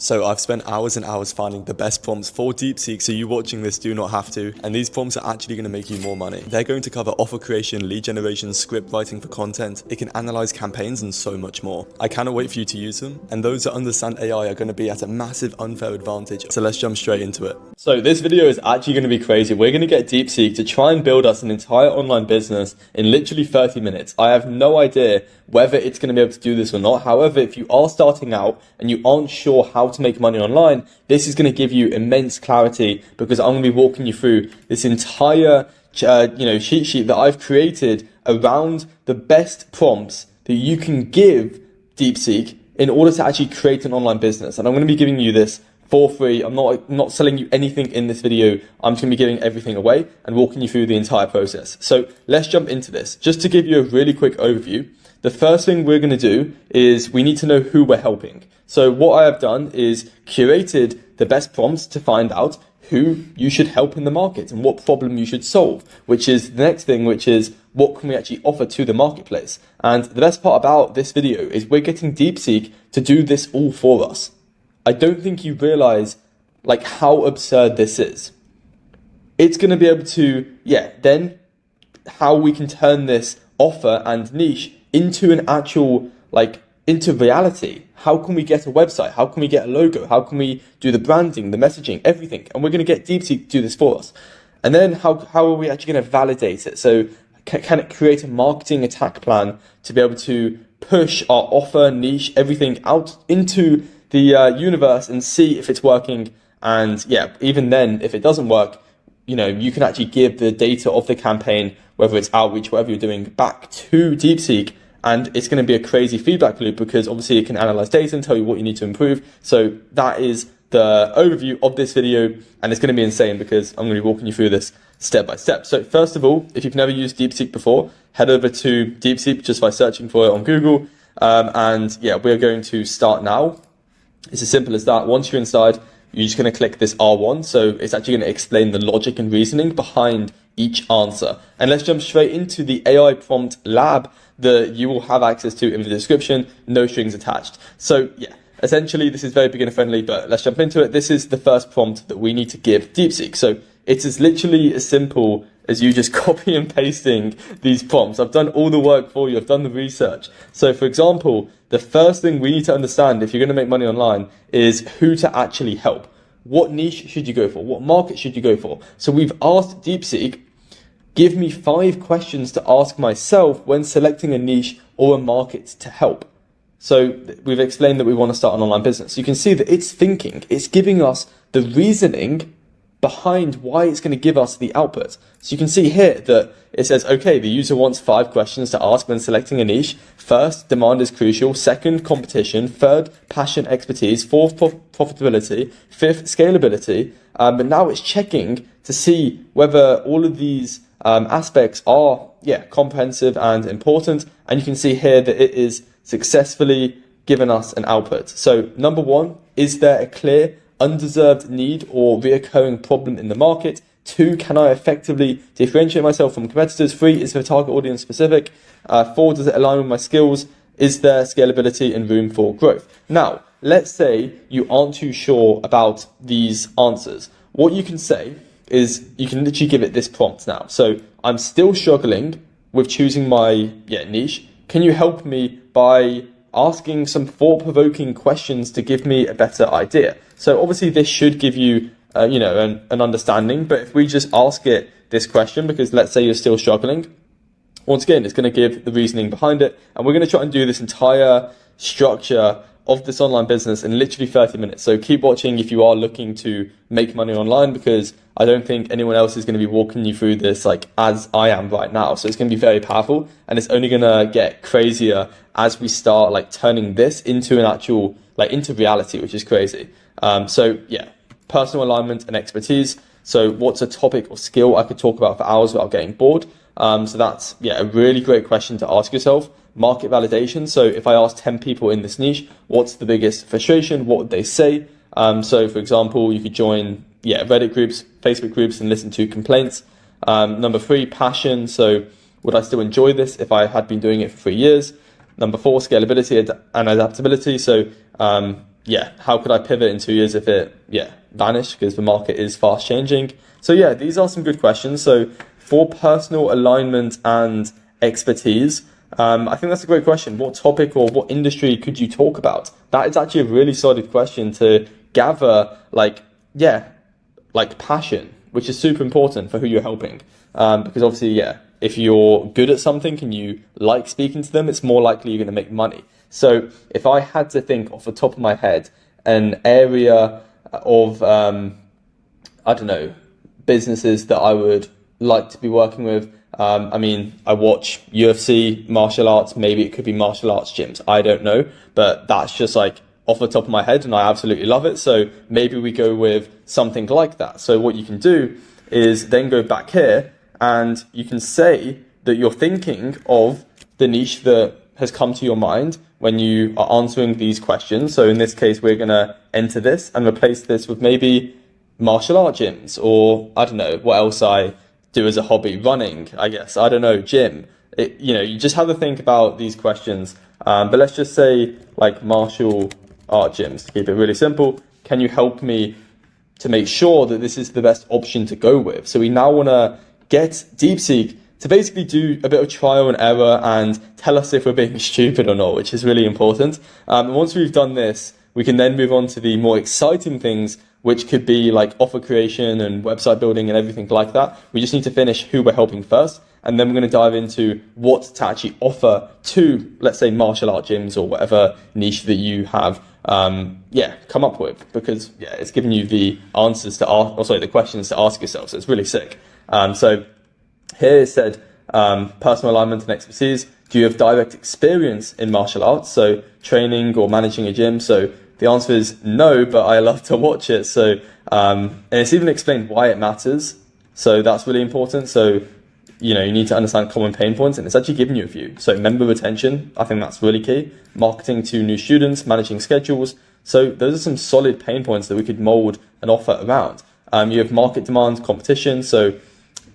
So I've spent hours and hours finding the best prompts for DeepSeek, so you watching this do not have to. And these prompts are actually going to make you more money. They're going to cover offer creation, lead generation, script writing for content. It can analyze campaigns and so much more. I cannot wait for you to use them. And those that understand AI are going to be at a massive unfair advantage. So let's jump straight into it. So this video is actually going to be crazy. We're going to get DeepSeek to try and build us an entire online business in literally 30 minutes. I have no idea whether it's going to be able to do this or not. However, if you are starting out and you aren't sure how to make money online, this is going to give you immense clarity, because I'm going to be walking you through this entire cheat sheet that I've created around the best prompts that you can give DeepSeek in order to actually create an online business. And I'm going to be giving you this for free. I'm not selling you anything in this video. I'm just going to be giving everything away and walking you through the entire process. So let's jump into this. Just to give you a really quick overview, the first thing we're going to do is we need to know who we're helping. So what I have done is curated the best prompts to find out who you should help in the market and what problem you should solve, which is the next thing, which is what can we actually offer to the marketplace. And the best part about this video is we're getting DeepSeek to do this all for us. I don't think you realize like how absurd this is. It's going to be able to, then how we can turn this offer and niche into an actual, into reality. How can we get a website? How can we get a logo? How can we do the branding, the messaging, everything? And we're going to get DeepSeek to do this for us. And then how are we actually going to validate it? So can it create a marketing attack plan to be able to push our offer, niche, everything out into the universe and see if it's working? And even then, if it doesn't work, you can actually give the data of the campaign, whether it's outreach, whatever you're doing, back to DeepSeek. And it's going to be a crazy feedback loop, because obviously it can analyze data and tell you what you need to improve. So that is the overview of this video, and it's going to be insane because I'm going to be walking you through this step by step. So first of all, if you've never used DeepSeek before, head over to DeepSeek just by searching for it on Google. We're going to start now. It's as simple as that. Once you're inside, you're just going to click this R1. So it's actually going to explain the logic and reasoning behind each answer. And let's jump straight into the AI prompt lab that you will have access to in the description, no strings attached. So essentially this is very beginner friendly, but let's jump into it. This is the first prompt that we need to give DeepSeek. So it's literally as simple as you just copy and pasting these prompts. I've done all the work for you. I've done the research. So for example, the first thing we need to understand if you're going to make money online is who to actually help. What niche should you go for? What market should you go for? So we've asked DeepSeek, give me 5 questions to ask myself when selecting a niche or a market to help. So we've explained that we want to start an online business. You can see that it's thinking, it's giving us the reasoning behind why it's going to give us the output. So you can see here that it says, okay, the user wants 5 questions to ask when selecting a niche. First, demand is crucial. Second, competition. Third, passion, expertise. Fourth, profitability. Fifth, scalability. But now it's checking to see whether all of these aspects are comprehensive and important. And you can see here that it is successfully given us an output. So number 1, is there a clear undeserved need or reoccurring problem in the market? 2, can I effectively differentiate myself from competitors? 3, is the target audience specific? 4, does it align with my skills? Is there scalability and room for growth? Now, let's say you aren't too sure about these answers. What you can say is you can literally give it this prompt now. So I'm still struggling with choosing my niche. Can you help me by asking some thought-provoking questions to give me a better idea? So obviously this should give you an understanding, but if we just ask it this question, because let's say you're still struggling, once again, it's going to give the reasoning behind it, and we're going to try and do this entire structure of this online business in literally 30 minutes. So keep watching if you are looking to make money online, because I don't think anyone else is going to be walking you through this as I am right now. So it's going to be very powerful, and it's only going to get crazier as we start turning this into an actual into reality, which is crazy. Personal alignment and expertise. So what's a topic or skill I could talk about for hours without getting bored? So that's a really great question to ask yourself. Market validation. So if I ask 10 people in this niche, what's the biggest frustration? What would they say? So for example, you could join Reddit groups, Facebook groups, and listen to complaints. Number 3, passion. So would I still enjoy this if I had been doing it for 3 years? Number 4, scalability and adaptability. So yeah, how could I pivot in 2 years if it, vanished, because the market is fast changing. So yeah, these are some good questions. So for personal alignment and expertise, I think that's a great question. What topic or what industry could you talk about? That is actually a really solid question to gather, like passion, which is super important for who you're helping. Because obviously, if you're good at something and you like speaking to them, it's more likely you're going to make money. So if I had to think off the top of my head, an area of, businesses that I would like to be working with, I watch UFC, martial arts, maybe it could be martial arts gyms. I don't know, but that's just like off the top of my head and I absolutely love it. So maybe we go with something like that. So what you can do is then go back here and you can say that you're thinking of the niche that has come to your mind when you are answering these questions. So in this case, we're going to enter this and replace this with maybe martial art gyms, or I don't know what else I do as a hobby, running, I guess, I don't know, gym. You just have to think about these questions. But let's just say like martial art gyms, to keep it really simple. Can you help me to make sure that this is the best option to go with? So we now want to get DeepSeek to basically do a bit of trial and error and tell us if we're being stupid or not, which is really important. And once we've done this, we can then move on to the more exciting things, which could be like offer creation and website building and everything like that. We just need to finish who we're helping first. And then we're going to dive into what to actually offer to, let's say, martial art gyms or whatever niche that you have, come up with, because it's giving you the answers to ask, the questions to ask yourself. So it's really sick. So here it said, personal alignment and expertise. Do you have direct experience in martial arts? So training or managing a gym. So the answer is no, but I love to watch it. So, and it's even explained why it matters. So that's really important. So, you need to understand common pain points, and it's actually giving you a few. So member retention, I think that's really key. Marketing to new students, managing schedules. So those are some solid pain points that we could mold an offer around. You have market demand, competition. So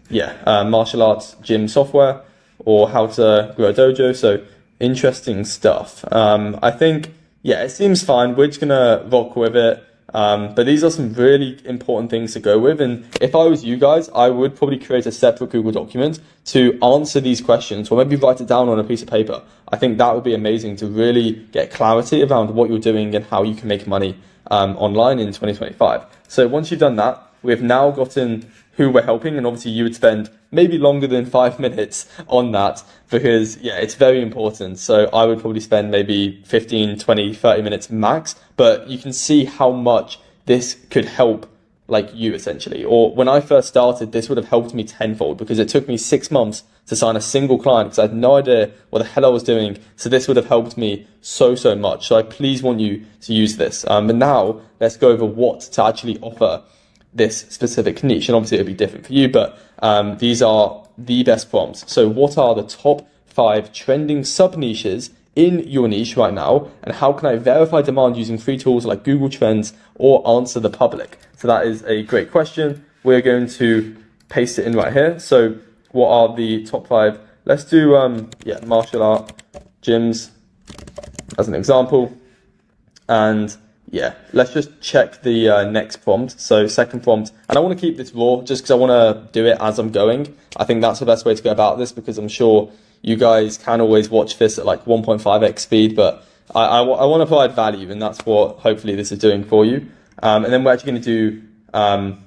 martial arts gym software, or how to grow a dojo. So interesting stuff. I think, it seems fine. We're just going to rock with it. But these are some really important things to go with. And if I was you guys, I would probably create a separate Google document to answer these questions, or maybe write it down on a piece of paper. I think that would be amazing to really get clarity around what you're doing and how you can make money online in 2025. So once you've done that, we've now gotten who we're helping, and obviously you would spend maybe longer than 5 minutes on that, because it's very important. So I would probably spend maybe 15, 20, 30 minutes max, but you can see how much this could help you essentially. Or when I first started, this would have helped me tenfold, because it took me 6 months to sign a single client because I had no idea what the hell I was doing. So this would have helped me so much. So I please want you to use this. But now let's go over what to actually offer this specific niche, and obviously it'll be different for you, but these are the best prompts. So what are the top 5 trending sub niches in your niche right now, and how can I verify demand using free tools like Google Trends or Answer the Public? So that is a great question. We're going to paste it in right here. So what are the top 5? Let's do martial art gyms as an example, and let's just check the next prompt. So second prompt, and I want to keep this raw just because I want to do it as I'm going. I think that's the best way to go about this, because I'm sure you guys can always watch this at 1.5x speed, but I want to provide value, and that's what hopefully this is doing for you. And then we're actually going to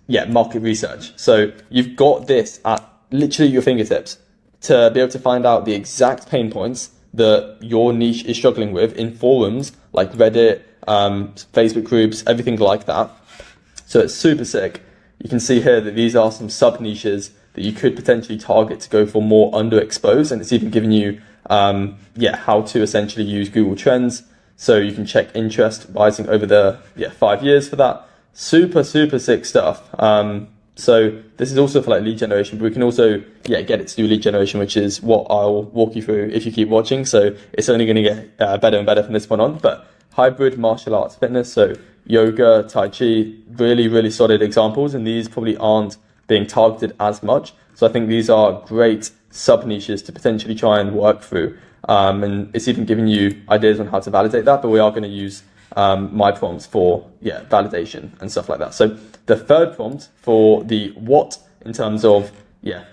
do market research. So you've got this at literally your fingertips to be able to find out the exact pain points that your niche is struggling with in forums like Reddit, Facebook groups, everything like that. So it's super sick. You can see here that these are some sub niches that you could potentially target to go for more underexposed, and it's even giving you how to essentially use Google Trends. So you can check interest rising over the 5 years for that. Super sick stuff. So this is also for lead generation, but we can also get it to do lead generation, which is what I'll walk you through if you keep watching. So it's only going to get better and better from this point on. But hybrid martial arts fitness, so yoga, tai chi, really solid examples, and these probably aren't being targeted as much. So I think these are great sub niches to potentially try and work through. And it's even giving you ideas on how to validate that, but we are going to use my prompts for validation and stuff like that. So the third prompt for the what, in terms of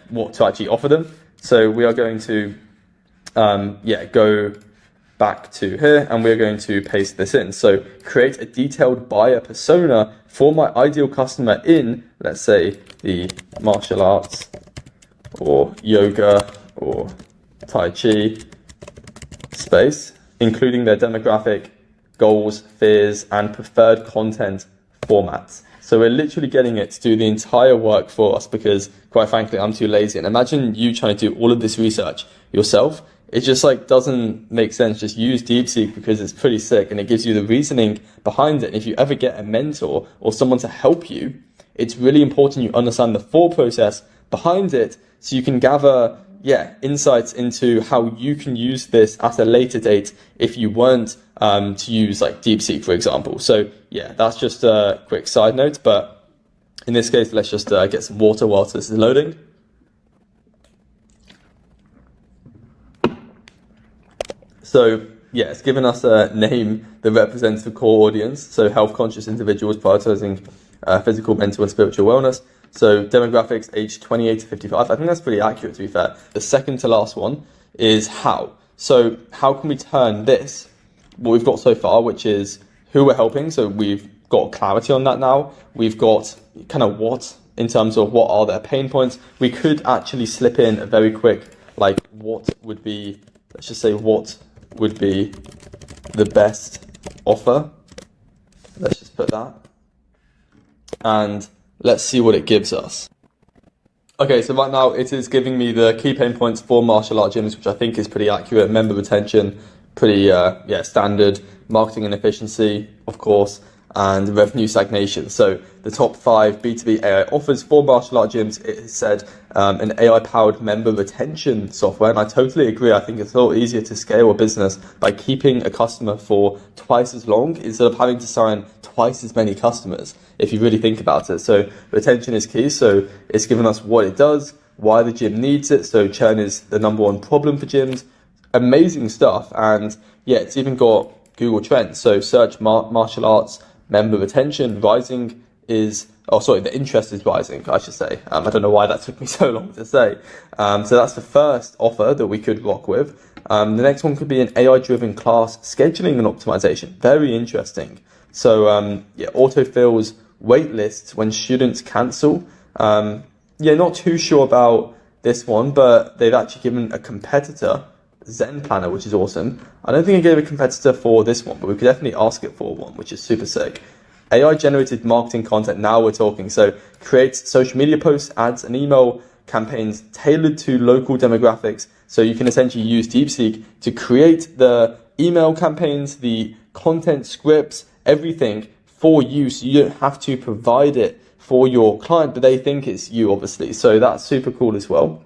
what to actually offer them. So we are going to go back to here, and we're going to paste this in. So create a detailed buyer persona for my ideal customer in, let's say, the martial arts or yoga or Tai Chi space, including their demographic, goals, fears, and preferred content formats. So we're literally getting it to do the entire work for us, because quite frankly, I'm too lazy. And imagine you trying to do all of this research yourself. It just doesn't make sense. Just use DeepSeek, because it's pretty sick and it gives you the reasoning behind it. And if you ever get a mentor or someone to help you, it's really important you understand the thought process behind it, so you can gather insights into how you can use this at a later date if you weren't to use DeepSeek, for example. So that's just a quick side note, but in this case, let's just get some water whilst this is loading. So it's given us a name that represents the core audience. So health conscious individuals prioritizing physical, mental, and spiritual wellness. So demographics, age 28 to 55. I think that's pretty accurate, to be fair. The second to last one is how. So how can we turn this, what we've got so far, which is who we're helping. So we've got clarity on that now. We've got kind of what, in terms of what are their pain points. We could actually slip in a very quick, what would be, let's just say, what would be the best offer. Let's just put that. And let's see what it gives us. Okay, so right now it is giving me the key pain points for martial art gyms, which I think is pretty accurate. Member retention, pretty standard. Marketing inefficiency, of course, and revenue stagnation. So the top 5 B2B AI offers for martial art gyms, it has said an AI-powered member retention software, and I totally agree. I think it's a lot easier to scale a business by keeping a customer for twice as long instead of having to sign twice as many customers, if you really think about it. So retention is key. So it's given us what it does, why the gym needs it. So churn is the number 1 problem for gyms. Amazing stuff. And it's even got Google Trends. So search martial arts member retention rising the interest is rising, I should say. I don't know why that took me so long to say. So that's the first offer that we could rock with. The next one could be an AI-driven class scheduling and optimization. Very interesting. So autofills wait lists when students cancel. Not too sure about this one, but they've actually given a competitor, Zen Planner, which is awesome. I don't think I gave a competitor for this one, but we could definitely ask it for one, which is super sick. AI-generated marketing content, now we're talking. So creates social media posts, ads, and email campaigns tailored to local demographics. So you can essentially use DeepSeek to create the email campaigns, the content scripts, everything for you. So you don't have to provide it for your client, but they think it's you, obviously. So that's super cool as well.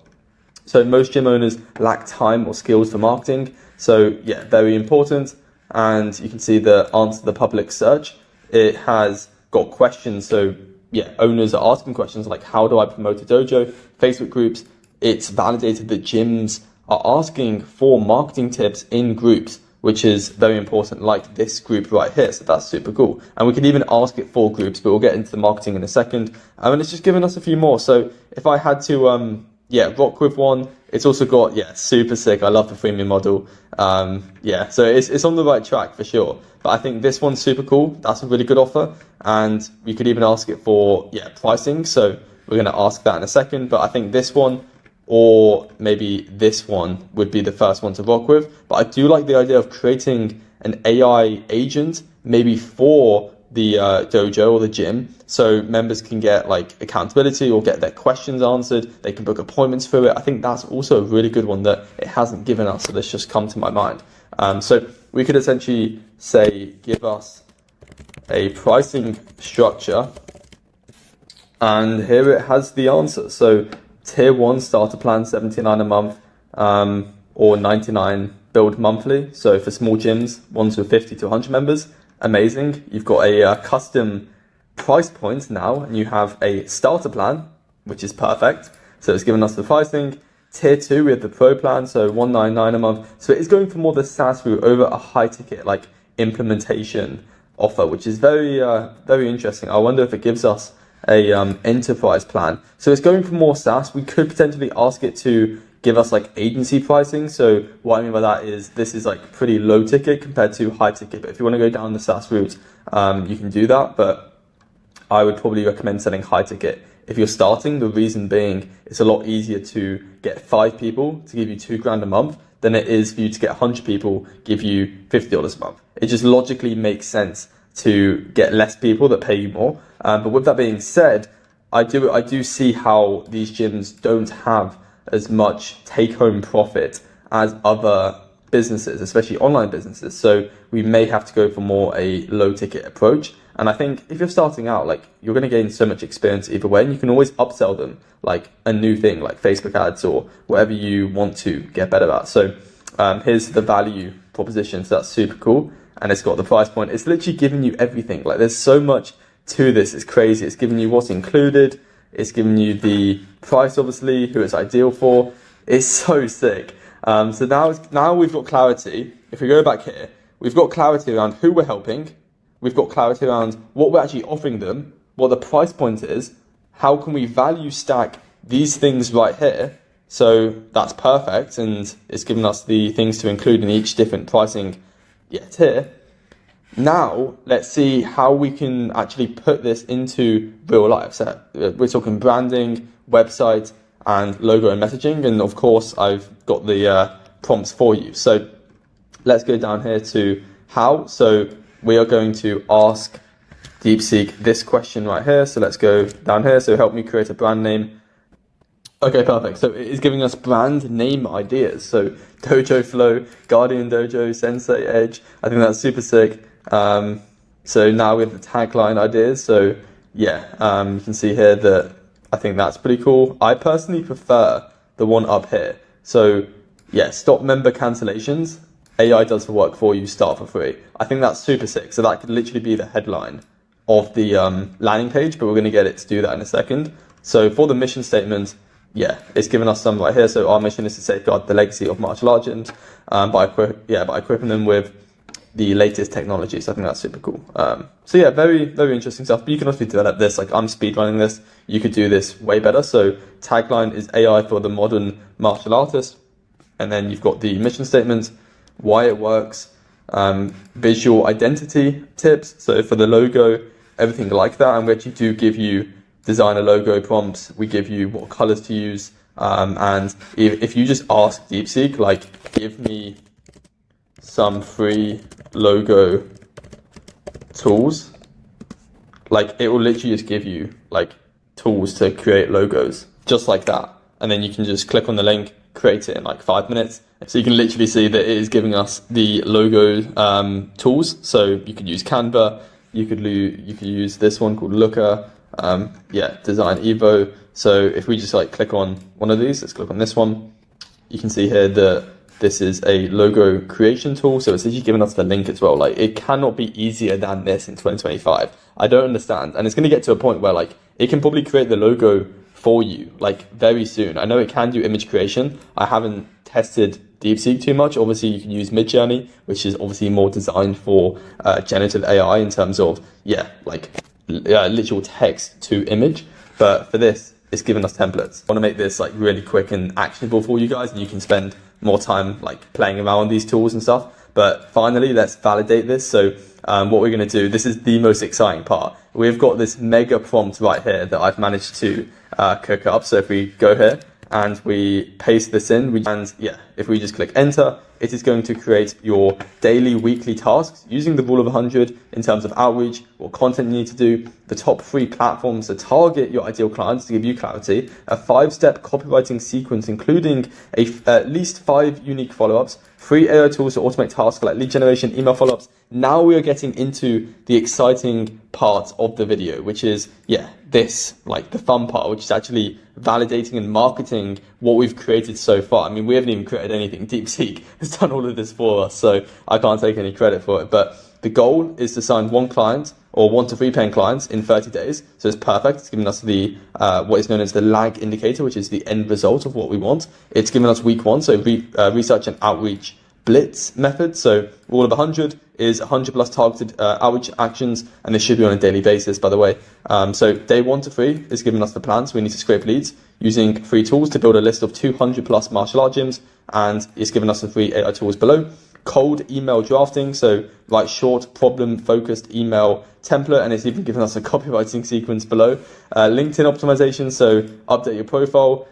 So most gym owners lack time or skills for marketing. So very important. And you can see the answer to the public search. It has got questions. So owners are asking questions like, how do I promote a dojo? Facebook groups. It's validated that gyms are asking for marketing tips in groups, which is very important, like this group right here. So that's super cool. And we can even ask it for groups, but we'll get into the marketing in a second. And it's just given us a few more. So if I had to, rock with one, it's also got, super sick. I love the freemium model. So it's on the right track for sure. But I think this one's super cool. That's a really good offer. And we could even ask it for, pricing. So we're going to ask that in a second. But I think this one, or maybe this one, would be the first one to rock with. But I do like the idea of creating an AI agent, maybe for the dojo or the gym, so members can get accountability or get their questions answered. They can book appointments for it. I think that's also a really good one that it hasn't given us, so this just come to my mind. So we could essentially say, give us a pricing structure, and here it has the answer. So tier 1 starter plan, $79 a month, or $99 billed monthly. So for small gyms, ones with 50 to 100 members, amazing. You've got a custom price point now, and you have a starter plan, which is perfect. So it's given us the pricing. Tier 2, we have the pro plan, so $199 a month. So it is going for more the SaaS route over a high ticket, like implementation offer, which is very interesting. I wonder if it gives us a enterprise plan. So it's going for more SaaS. We could potentially ask it to give us like agency pricing. So what I mean by that is this is like pretty low ticket compared to high ticket. But if you want to go down the SaaS route, you can do that. But I would probably recommend selling high ticket. If you're starting, the reason being it's a lot easier to get 5 people to give you $2,000 a month than it is for you to get 100 people give you $50 a month. It just logically makes sense to get less people that pay you more. But with that being said, I do see how these gyms don't have as much take-home profit as other businesses, especially online businesses. So we may have to go for more a low-ticket approach. And I think if you're starting out, like you're going to gain so much experience either way, and you can always upsell them like a new thing, like Facebook ads or whatever you want to get better at. So here's the value proposition. So that's super cool. And it's got the price point. It's literally giving you everything. Like there's so much to this. It's crazy. It's giving you what's included. It's giving you the price, obviously, who it's ideal for. It's so sick. So now we've got clarity. If we go back here, we've got clarity around who we're helping. We've got clarity around what we're actually offering them, what the price point is, how can we value stack these things right here. So that's perfect, and it's given us the things to include in each different pricing tier. Now let's see how we can actually put this into real life. So we're talking branding, website, and logo and messaging, and of course I've got the prompts for you. So let's go down here to how. So we are going to ask DeepSeek this question right here. So let's go down here. So help me create a brand name. Okay, perfect. So it is giving us brand name ideas. So Dojo Flow, Guardian Dojo, Sensei Edge. I think that's super sick. So now we have the tagline ideas. So yeah, you can see here that I think that's pretty cool. I personally prefer the one up here. So yeah, stop member cancellations. AI does the work for you, start for free. I think that's super sick. So that could literally be the headline of the landing page, but we're going to get it to do that in a second. So for the mission statement, yeah, it's given us some right here. So our mission is to safeguard the legacy of martial arts gyms by equipping them with the latest technologies. I think that's super cool. So yeah, very, very interesting stuff. But you can also develop this, like I'm speedrunning this. You could do this way better. So tagline is AI for the modern martial artist. And then you've got the mission statement, why it works, visual identity tips. So for the logo, everything like that. And we actually do give you designer logo prompts. We give you what colors to use. And if you just ask DeepSeek, like, give me some free logo tools, like it will literally just give you like tools to create logos just like that. And then you can just click on the link, create it in like 5 minutes. So you can literally see that it is giving us the logo tools. So you could use Canva, you could use this one called Looker, Design Evo. So if we just like click on one of these, let's click on this one, you can see here that this is a logo creation tool. So it's actually giving us the link as well. Like it cannot be easier than this in 2025. I don't understand. And it's going to get to a point where like it can probably create the logo for you like very soon. I know it can do image creation. I haven't tested DeepSeek too much. Obviously you can use Midjourney, which is obviously more designed for generative AI in terms of literal text to image. But for this, it's giving us templates. I want to make this like really quick and actionable for you guys, and you can spend more time like playing around with these tools and stuff. But finally, let's validate this. So what we're going to do, this is the most exciting part. We've got this mega prompt right here that I've managed to cook up. So if we go here and we paste this in, if we just click enter, it is going to create your daily, weekly tasks using the rule of 100 in terms of outreach, what content you need to do, the top 3 platforms to target your ideal clients to give you clarity, a 5-step copywriting sequence, including at least 5 unique follow-ups, 3 AI tools to automate tasks like lead generation, email follow-ups. Now we are getting into the exciting part of the video, which is, this, like the fun part, which is actually validating and marketing what we've created so far. I mean, we haven't even created anything. DeepSeek has done all of this for us, so I can't take any credit for it. But the goal is to sign 1 client or 1 to 3 paying clients in 30 days. So it's perfect. It's giving us the what is known as the lag indicator, which is the end result of what we want. It's giving us week 1, so research and outreach blitz method. So rule of 100 is 100 plus targeted outreach actions, and this should be on a daily basis, by the way. So day 1 to 3 is giving us the plan, so we need to scrape leads using free tools to build a list of 200 plus martial art gyms, and it's giving us the free AI tools below. Cold email drafting, so write short problem-focused email template, and it's even given us a copywriting sequence below. LinkedIn optimization, so update your profile.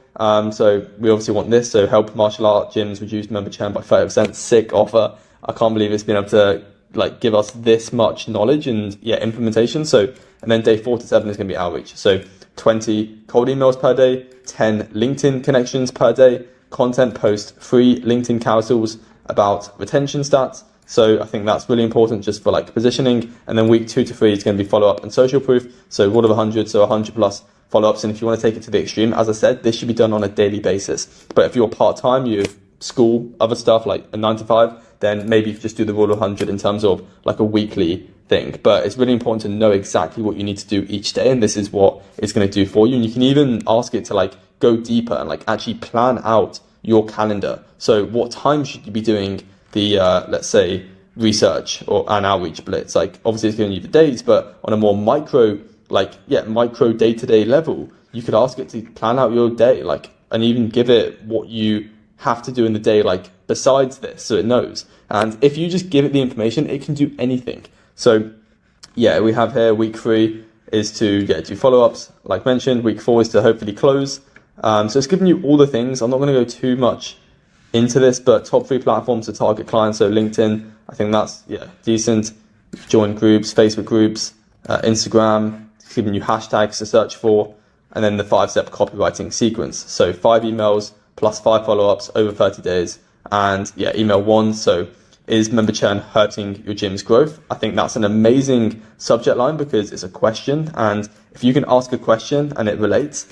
So we obviously want this, so help martial art gyms reduce member churn by 30%. Sick offer. I can't believe it's been able to like give us this much knowledge and implementation. So, and then day 4 to 7 is going to be outreach. So 20 cold emails per day, 10 LinkedIn connections per day, content post, free LinkedIn carousels about retention stats. So I think that's really important just for like positioning. And then week 2 to 3 is going to be follow up and social proof. So rule of 100, so 100 plus follow-ups. And if you want to take it to the extreme, as I said, this should be done on a daily basis. But if you're part-time, you have school, other stuff like a 9 to 5, then maybe you just do the rule of 100 in terms of like a weekly thing. But it's really important to know exactly what you need to do each day, and this is what it's going to do for you. And you can even ask it to like go deeper and like actually plan out your calendar. So what time should you be doing the let's say research or an outreach blitz? Like obviously it's giving you the days, but on a more micro day-to-day level, you could ask it to plan out your day, like, and even give it what you have to do in the day, like besides this, so it knows. And if you just give it the information, it can do anything. So yeah, we have here week 3 is to do follow-ups, like mentioned. Week 4 is to hopefully close. So it's giving you all the things. I'm not going to go too much into this, but top 3 platforms to target clients. So LinkedIn, I think that's decent. Join groups, Facebook groups, Instagram, giving you hashtags to search for, and then the 5-step copywriting sequence. So 5 emails plus 5 follow-ups over 30 days. And email 1. So is member churn hurting your gym's growth? I think that's an amazing subject line because it's a question. And if you can ask a question and it relates,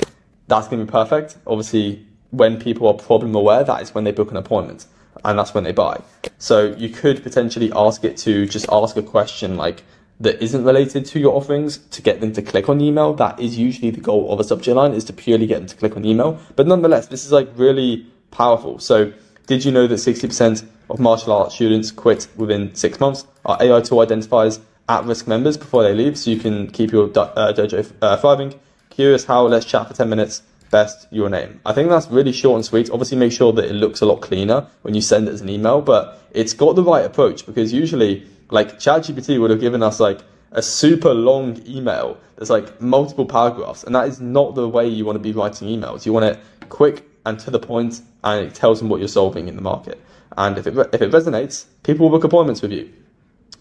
that's going to be perfect. Obviously, when people are problem aware, that is when they book an appointment and that's when they buy. So you could potentially ask it to just ask a question like that isn't related to your offerings to get them to click on the email. That is usually the goal of a subject line, is to purely get them to click on the email. But nonetheless, this is like really powerful. So did you know that 60% of martial arts students quit within 6 months? Our AI tool identifies at-risk members before they leave, so you can keep your dojo thriving. Curious how? Let's chat for 10 minutes. Best your name. I think that's really short and sweet. Obviously, make sure that it looks a lot cleaner when you send it as an email, but it's got the right approach, because usually like ChatGPT would have given us like a super long email that's like multiple paragraphs, and that is not the way you want to be writing emails. You want it quick and to the point, and it tells them what you're solving in the market. And if it resonates, people will book appointments with you.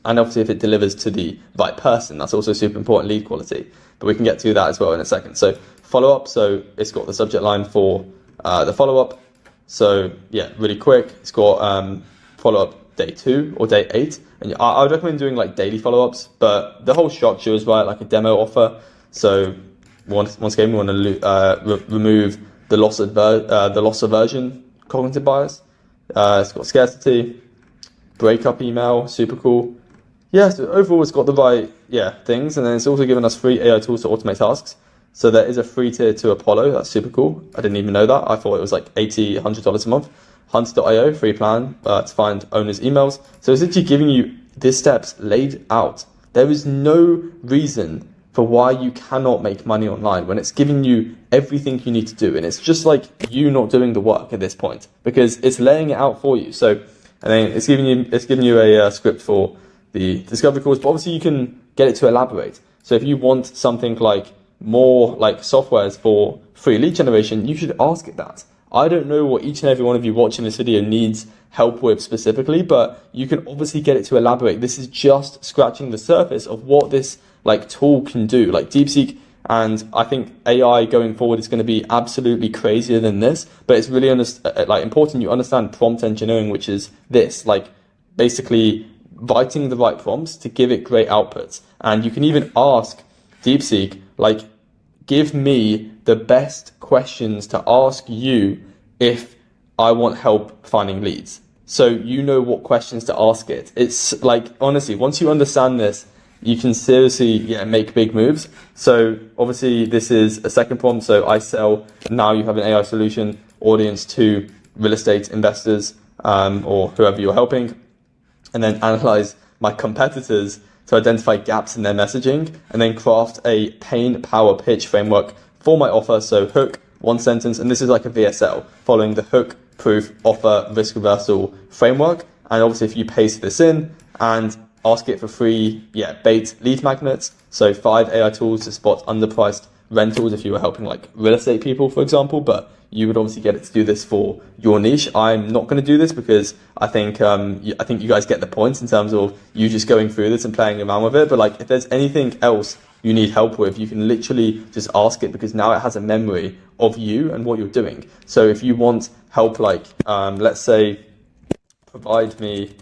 And obviously if it delivers to the right person, that's also super important, lead quality. But we can get to that as well in a second. So follow-up, so it's got the subject line for the follow-up. So really quick, it's got follow-up day 2 or day 8. And I would recommend doing like daily follow-ups, but the whole structure is right, like a demo offer. So once again, we want to remove the loss aversion cognitive bias. It's got scarcity, breakup email, super cool. So overall it's got the right things, and then it's also given us free AI tools to automate tasks. So there is a free tier to Apollo. That's super cool. I didn't even know that. I thought it was like $80, $100 a month. Hunter.io, free plan to find owners' emails. So it's actually giving you the steps laid out. There is no reason for why you cannot make money online when it's giving you everything you need to do. And it's just like you not doing the work at this point, because it's laying it out for you. So, and then it's giving you a script for the discovery calls, but obviously you can get it to elaborate. So if you want something like more like softwares for free lead generation, you should ask it that. I don't know what each and every one of you watching this video needs help with specifically, but you can obviously get it to elaborate. This is just scratching the surface of what this like tool can do. Like DeepSeek, and I think AI going forward is going to be absolutely crazier than this, but it's really important you understand prompt engineering, which is this, like basically writing the right prompts to give it great outputs. And you can even ask DeepSeek, like, give me the best questions to ask you if I want help finding leads. So you know what questions to ask it. It's like, honestly, once you understand this, you can seriously make big moves. So obviously this is a second prompt. So I sell, now you have an AI solution audience to real estate investors or whoever you're helping. And then analyze my competitors to identify gaps in their messaging, and then craft a pain power pitch framework for my offer. So hook, one sentence, and this is like a VSL following the hook, proof, offer, risk reversal framework. And obviously if you paste this in and ask it for free, bait lead magnets. So 5 AI tools to spot underpriced rentals if you were helping like real estate people, for example, but you would obviously get it to do this for your niche. I'm not going to do this because I think you guys get the point in terms of you just going through this and playing around with it. But like if there's anything else you need help with, you can literally just ask it, because now it has a memory of you and what you're doing. So if you want help, like let's say provide me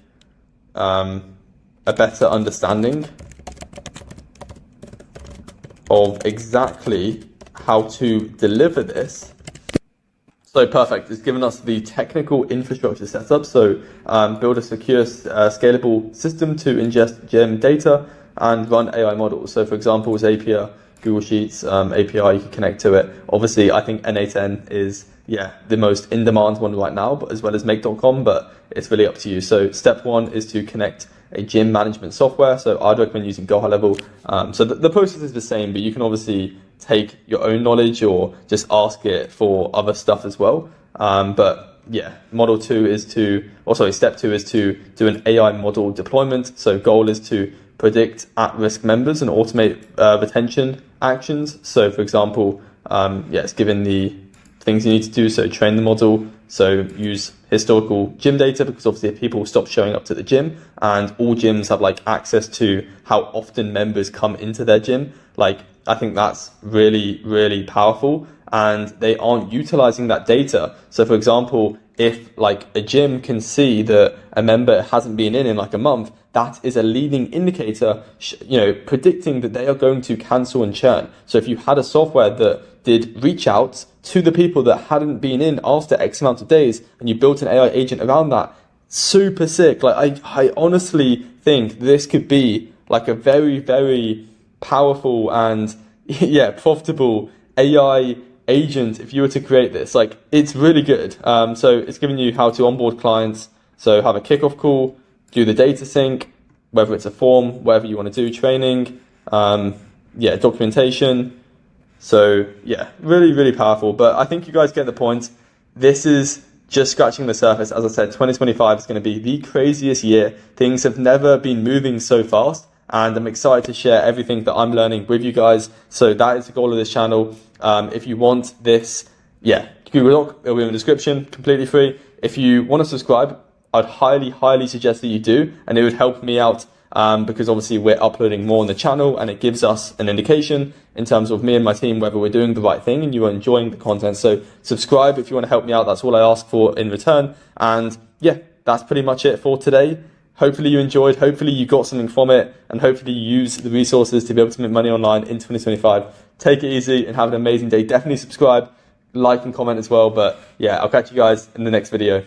a better understanding of exactly how to deliver this. So perfect, it's given us the technical infrastructure setup. So build a secure, scalable system to ingest gem data and run AI models. So for example, Zapier, Google Sheets, API, you can connect to it. Obviously, I think N8N is the most in-demand one right now, but as well as make.com, but it's really up to you. So step 1 is to connect a gym management software. So I'd recommend using Go High Level. So the process is the same, but you can obviously take your own knowledge or just ask it for other stuff as well. But yeah, step 2 is to do an AI model deployment. So goal is to predict at-risk members and automate retention actions. So for example, it's given the things you need to do. So train the model. So use historical gym data, because obviously if people stop showing up to the gym, and all gyms have like access to how often members come into their gym. Like I think that's really, really powerful, and they aren't utilizing that data. So for example, if like a gym can see that a member hasn't been in like a month, that is a leading indicator, predicting that they are going to cancel and churn. So if you had a software that did reach out to the people that hadn't been in after X amount of days, and you built an AI agent around that, super sick. Like I honestly think this could be like a very, very powerful and profitable AI agent if you were to create this. Like it's really good. So it's giving you how to onboard clients. So have a kickoff call, do the data sync, whether it's a form, whatever you want to do, training, documentation. So really, really powerful. But I think you guys get the point. This is just scratching the surface. As I said, 2025 is going to be the craziest year. Things have never been moving so fast, and I'm excited to share everything that I'm learning with you guys. So that is the goal of this channel. If you want this, Google Doc, it'll be in the description, completely free. If you want to subscribe, I'd highly, highly suggest that you do, and it would help me out because obviously we're uploading more on the channel, and it gives us an indication in terms of me and my team whether we're doing the right thing and you are enjoying the content. So subscribe if you want to help me out. That's all I ask for in return. And that's pretty much it for today. Hopefully you enjoyed, hopefully you got something from it, and hopefully you use the resources to be able to make money online in 2025. Take it easy and have an amazing day. Definitely subscribe, like and comment as well. But I'll catch you guys in the next video.